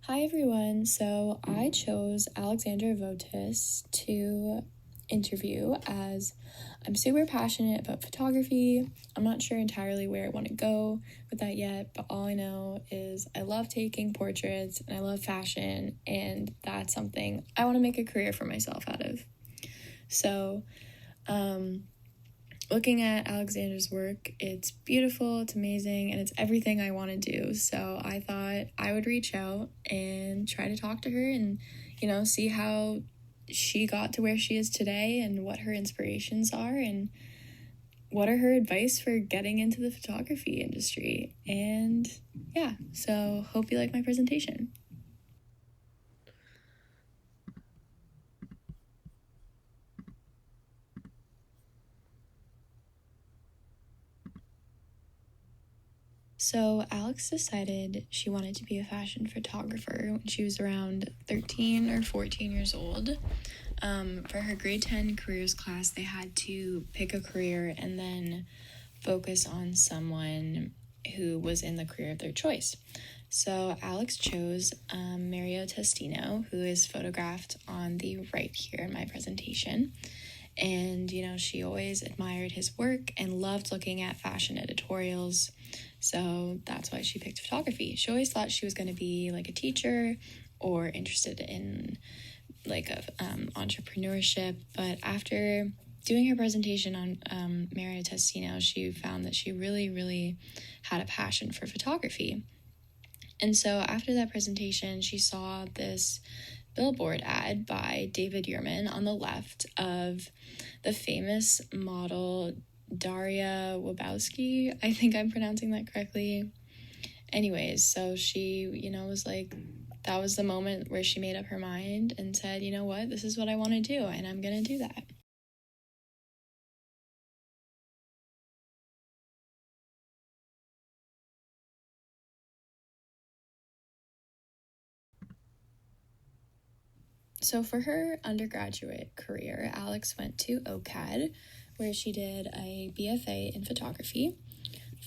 Hi everyone. So I chose Alexandra Votis to interview as I'm super passionate about photography. I'm not sure entirely where I want to go with that yet, but all I know is I love taking portraits and I love fashion, and that's something I want to make a career for myself out of. So, looking at Alexandra's work, it's beautiful, it's amazing, and it's everything I want to do. So I thought I would reach out and try to talk to her and, see how she got to where she is today and what her inspirations are and what are her advice for getting into the photography industry. And yeah, so hope you like my presentation. So Alex decided she wanted to be a fashion photographer when she was around 13 or 14 years old. For her grade 10 careers class, they had to pick a career and then focus on someone who was in the career of their choice. So Alex chose Mario Testino, who is photographed on the right here in my presentation. And, she always admired his work and loved looking at fashion editorials. So that's why she picked photography. She always thought she was going to be like a teacher or interested in entrepreneurship. But after doing her presentation on Mario Testino, she found that she really, really had a passion for photography. And so after that presentation, she saw this billboard ad by David Yurman on the left of the famous model Daria Wabowski. I think I'm pronouncing that correctly. Anyways, so she, was like, that was the moment where she made up her mind and said, you know what, this is what I want to do, and I'm going to do that. So for her undergraduate career, Alex went to OCAD, where she did a BFA in photography.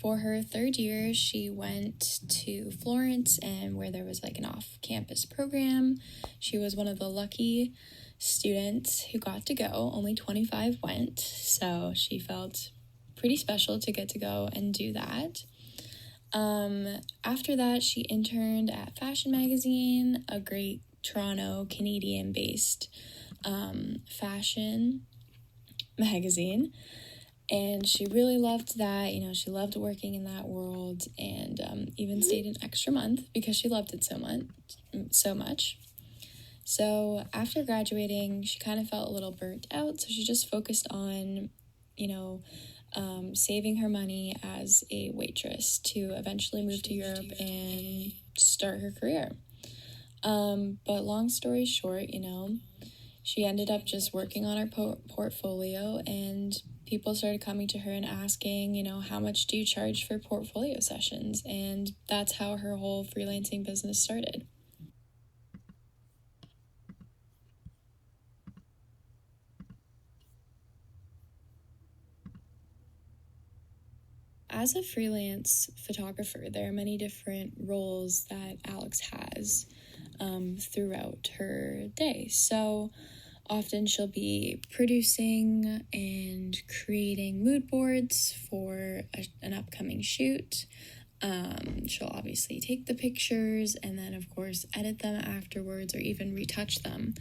For her third year, she went to Florence, and where there was like an off-campus program. She was one of the lucky students who got to go. Only 25 went, so she felt pretty special to get to go and do that. After that, she interned at Fashion Magazine, a great Toronto, Canadian-based fashion magazine. And she really loved that. She loved working in that world, and even stayed an extra month because she loved it so much. So after graduating, she kind of felt a little burnt out. So she just focused on, saving her money as a waitress to eventually move to Europe and start her career. But long story short, she ended up just working on her portfolio, and people started coming to her and asking, how much do you charge for portfolio sessions? And that's how her whole freelancing business started. As a freelance photographer, there are many different roles that Alex has throughout her day. So often she'll be producing and creating mood boards for an upcoming shoot. She'll obviously take the pictures and then, of course, edit them afterwards or even retouch them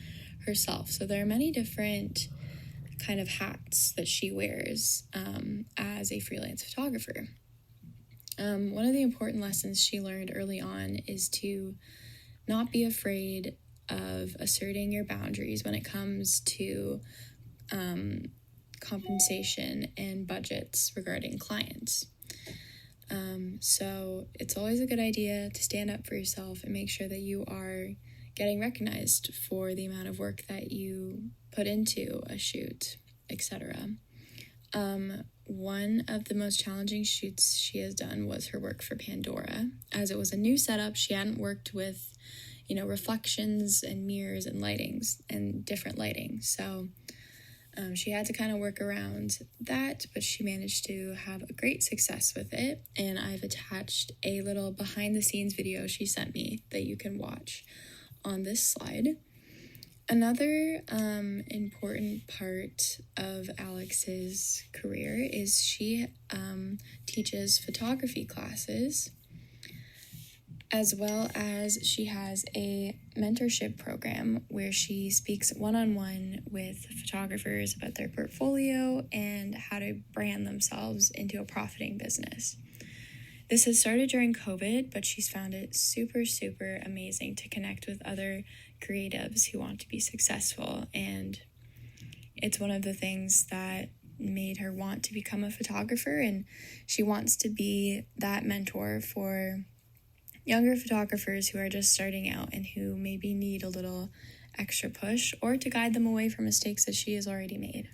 herself. So there are many different kind of hats that she wears as a freelance photographer. One of the important lessons she learned early on is to not be afraid of asserting your boundaries when it comes to compensation and budgets regarding clients. So it's always a good idea to stand up for yourself and make sure that you are getting recognized for the amount of work that you put into a shoot, etc. One of the most challenging shoots she has done was her work for Pandora. As it was a new setup, she hadn't worked with, reflections and mirrors and lightings and different lighting. So She had to kind of work around that, but she managed to have a great success with it. And I've attached a little behind the scenes video she sent me that you can watch on this slide. Another important part of Alex's career is she teaches photography classes, as well as she has a mentorship program where she speaks one-on-one with photographers about their portfolio and how to brand themselves into a profiting business. This has started during COVID, but she's found it super, super amazing to connect with other creatives who want to be successful. And it's one of the things that made her want to become a photographer. And she wants to be that mentor for younger photographers who are just starting out and who maybe need a little extra push, or to guide them away from mistakes that she has already made.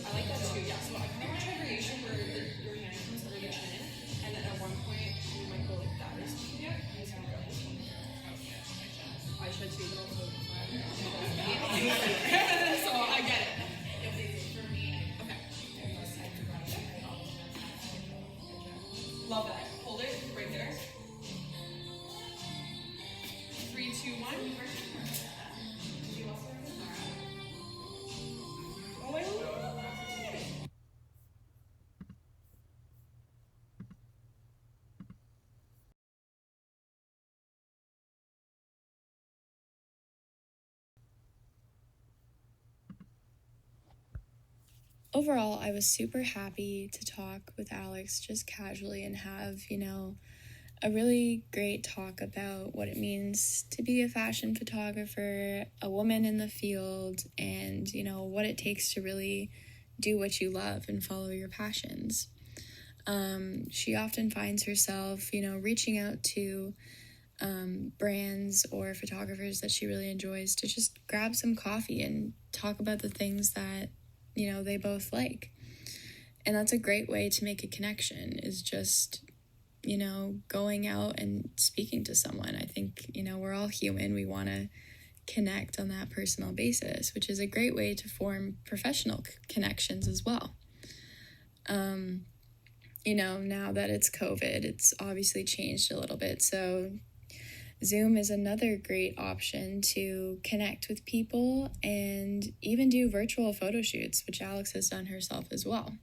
I like that too, yeah. So I kind of want to try variation where your hand comes over the chin, and then at one point you might go like that. Yeah, he's gonna go. I should too, but also so I get it. Okay. Love that. Hold it right there. 3, 2, 1. Oh, I love it. Overall, I was super happy to talk with Alex just casually and have, a really great talk about what it means to be a fashion photographer, a woman in the field, and, what it takes to really do what you love and follow your passions. She often finds herself, reaching out to brands or photographers that she really enjoys to just grab some coffee and talk about the things that, they both like. And that's a great way to make a connection, is just, going out and speaking to someone. I think, we're all human. We want to connect on that personal basis, which is a great way to form professional connections as well. Now that it's COVID, it's obviously changed a little bit. So Zoom is another great option to connect with people and even do virtual photo shoots, which Alex has done herself as well.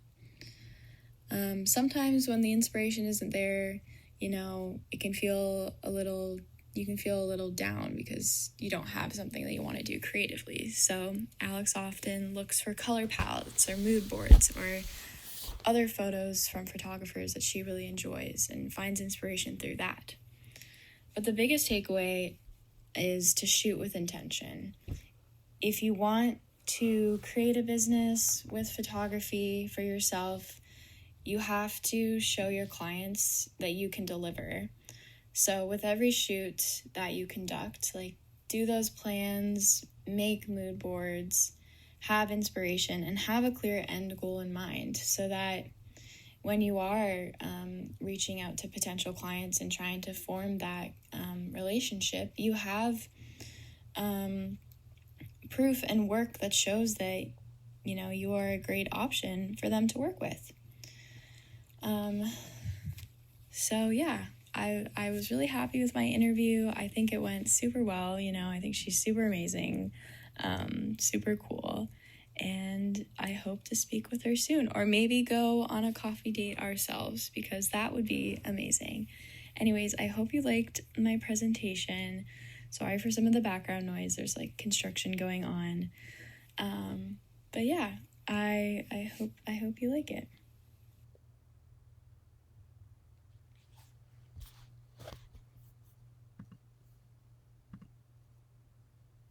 Sometimes when the inspiration isn't there, it can feel you can feel a little down because you don't have something that you want to do creatively. So Alex often looks for color palettes or mood boards or other photos from photographers that she really enjoys and finds inspiration through that. But the biggest takeaway is to shoot with intention. If you want to create a business with photography for yourself, you have to show your clients that you can deliver. So with every shoot that you conduct, do those plans, make mood boards, have inspiration, and have a clear end goal in mind, so that when you are reaching out to potential clients and trying to form that relationship, you have proof and work that shows that, you are a great option for them to work with. So yeah, I was really happy with my interview. I think it went super well. I think she's super amazing, super cool. And I hope to speak with her soon, or maybe go on a coffee date ourselves, because that would be amazing. Anyways, I hope you liked my presentation. Sorry for some of the background noise. There's construction going on. But yeah, I hope you like it.